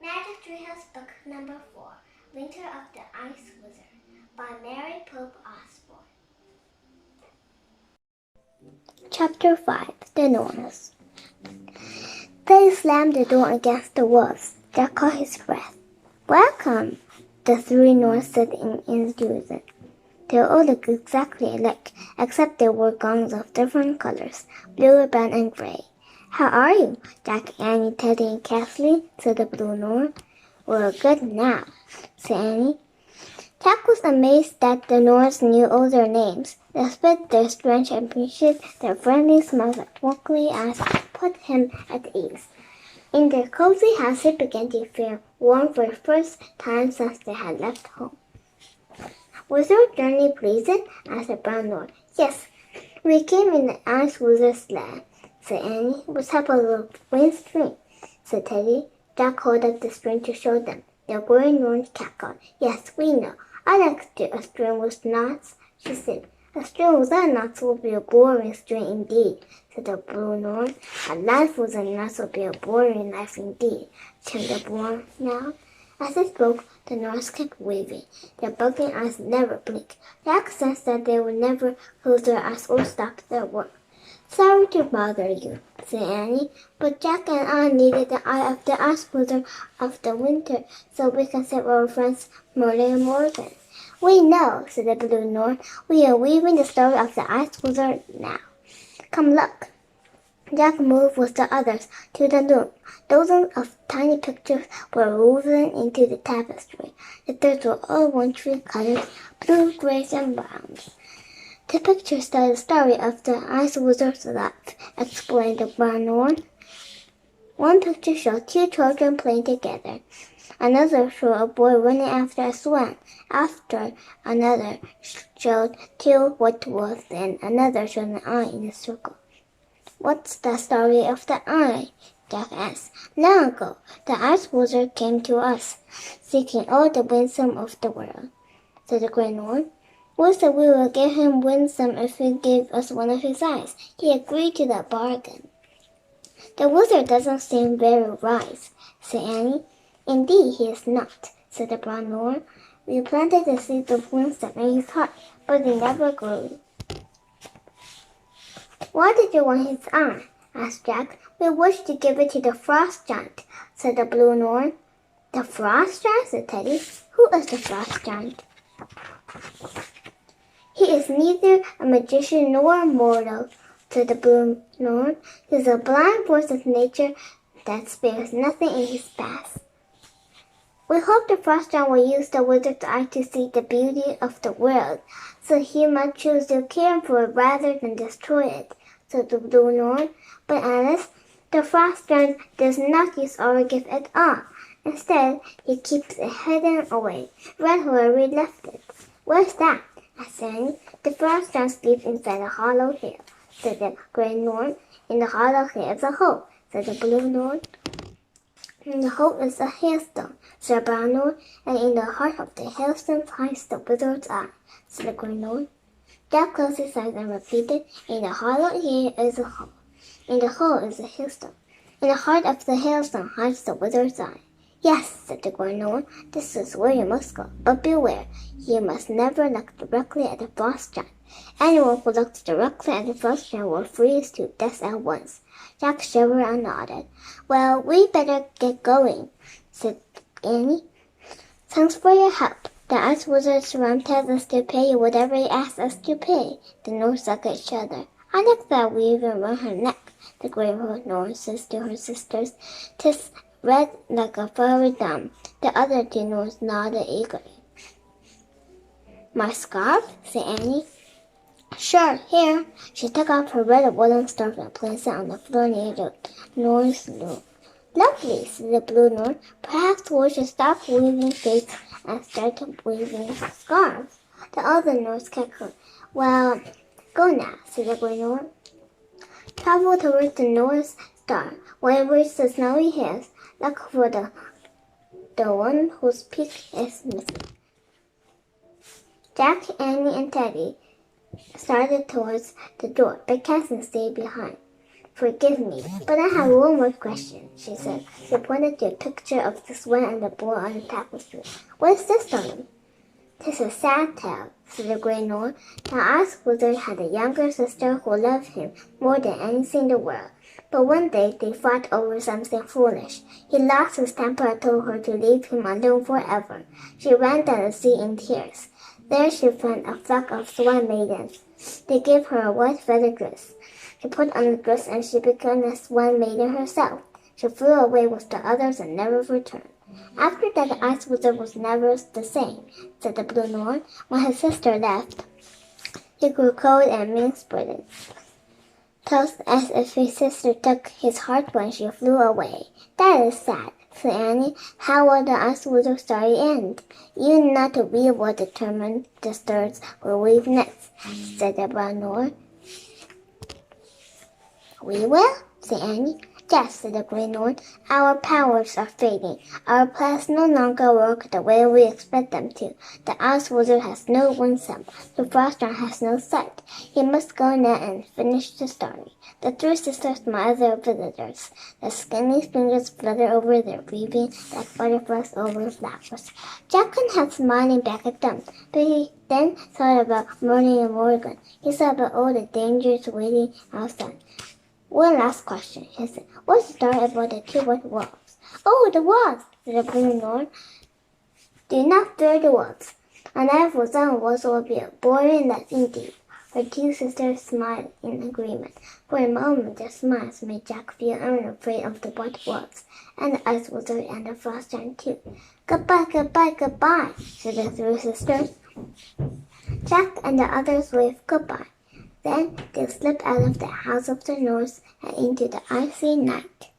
Magic Treehouse Book Number 4, Winter of the Ice Wizard, by Mary Pope Osborne. Chapter 5, The Norns. They slammed the door against the walls. Jack caught his breath. Welcome, the three Norns said in unison. They all looked exactly alike, except they wore gowns of different colors, blue, brown, and gray. How are you? Jack, Annie, Teddy, and Kathleen, said the blue Norn. We're good now, said Annie. Jack was amazed that the Norns knew all their names. Despite their strange appearances, their friendly smiles and twinkling eyes put him at ease. In their cozy house, he began to feel warm for the first time since they had left home. Was your journey pleasant? asked the brown Norn. Yes, we came in the Ice Wizard's land, said Annie. We have a little wind string, said Teddy. Jack held up the string to show them. The grey Norn cackled. Yes, we know. I like a string with knots, she said. A string without knots will be a boring string indeed, said the blue Norn. A life without knots will be a boring life indeed, chimed the blue Norn. As they spoke, the Norns kept waving. Their bugging eyes never blinked. Jack sensed that they would never close their eyes or stop their work. Sorry to bother you, said Annie, but Jack and I needed the eye of the Ice Wizard of the winter so we can save our friends Merlin and Morgan. We know, said the blue Norn. We are weaving the story of the Ice Wizard now. Come look. Jack moved with the others to the loom. Dozens of tiny pictures were woven into the tapestry. The threads were all one tree colors, blue, grays, and browns. The pictures tell the story of the Ice Wizard's life, explained the brown Norn. One picture showed two children playing together. Another showed a boy running after a swan. After another showed two white wolves, and another showed an eye in a circle. What's the story of the eye? Jack asked. Long ago, the Ice Wizard came to us, seeking all the wisdom of the world, said the Grey Norn. We said we would give him wisdom if he gave us one of his eyes. He agreed to that bargain. The wizard doesn't seem very wise, said Annie. Indeed, he is not, said the brown Norn. We planted the seeds of wisdom in his heart, but they never grew. Why did you want his eye? asked Jack. We wish to give it to the Frost Giant, said the blue Norn. The Frost Giant, said Teddy. Who is the Frost Giant? He is neither a magician nor a mortal, said the blue Norn. He is a blind force of nature that spares nothing in his path. We hope the Frost Giant will use the wizard's eye to see the beauty of the world, so he might choose to care for it rather than destroy it, said the blue Norn. But Alice, the Frost Giant does not use our gift at all. Instead, he keeps it hidden away, right where we left it. Where's that? asked Annie. The Frost Giant lives inside a hollow hill, said the Grey Norn. In the hollow hill is a hole, said the blue Norn. In the hole is a hailstone, said the brown Norn, and in the heart of the hailstone hides the wizard's eye, said the Grey Norn. Jack closed his eyes and repeated, in the hollow hill is a hole. In the hole is a hailstone. In the heart of the hailstone hides the wizard's eye. Yes, said the Grey Norn, this is where you must go. But beware, you must never look directly at the Frost Giant. Anyone who looks directly at the Frost Giant will freeze to death at once. Jack shivered and nodded. Well, we better get going, said Annie. Thanks for your help. The Ice Wizard's ram tells us to pay whatever he asks us to pay. The Norns looked at each other. I like that weave around her neck, the Grey Norn says to her sisters. 'Tis red like a fairy dam. The other two Norns nodded eagerly. My scarf? said Annie. Sure, here. She took off her red woolen scarf and placed it on the floor near the Norn's loom. Lovely, said the blue Norn. Perhaps we should stop weaving capes and start weaving scarves. The other Norns cackled. Well, go now, said the Grey Norn. Travel towards the North Star. When you reach the snowy hills, look for the one whose peak is missing. Jack, Annie, and Teddy started towards the door, but Catherine stayed behind. Forgive me, but I have one more question, she said. She pointed to a picture of the swan and the bull on the tapestry. What is this story? "'Tis a sad tale," said the Grey Norn. "The Ice Wizard had a younger sister who loved him more than anything in the world. But one day they fought over something foolish. He lost his temper and told her to leave him alone forever. She ran down the sea in tears. There she found a flock of swan maidens. They gave her a white feather dress. She put on the dress and she became a swan maiden herself. She flew away with the others and never returned. After that, the Ice Wizard was never the same," said the Blue Norn. "When his sister left, he grew cold and mean-spirited, just as if his sister took his heart when she flew away." "That is sad," said Annie. "How will the Ice Wizard's story end?" "You know that we will determine the stars will weave next," said the Brown Norn. "We will?" said Annie. "Yes," said the Grey Norn. "Our powers are fading. Our plans no longer work the way we expect them to. The Ice Wizard has no winsome. The Frostron has no sight. He must go now and finish the story." The three sisters smiled at their visitors. The skinny fingers fluttered over their weaving like butterflies over flowers. Jack couldn't help smiling back at them, but he then thought about Morty and Morgan. He thought about all the dangers waiting outside. "One last question," he said. "What's the story about the two white wolves?" "Oh, the wolves!" said the Blue Norn. "Do not fear the wolves. A life without wolves will be a boring life indeed." Her two sisters smiled in agreement. For a moment their smiles made Jack feel unafraid of the white wolves, and the Ice Wizard and the Frost Giant too. "Goodbye, goodbye, goodbye," said the three sisters. Jack and the others waved goodbye. Then they slipped out of the House of the North and into the icy night.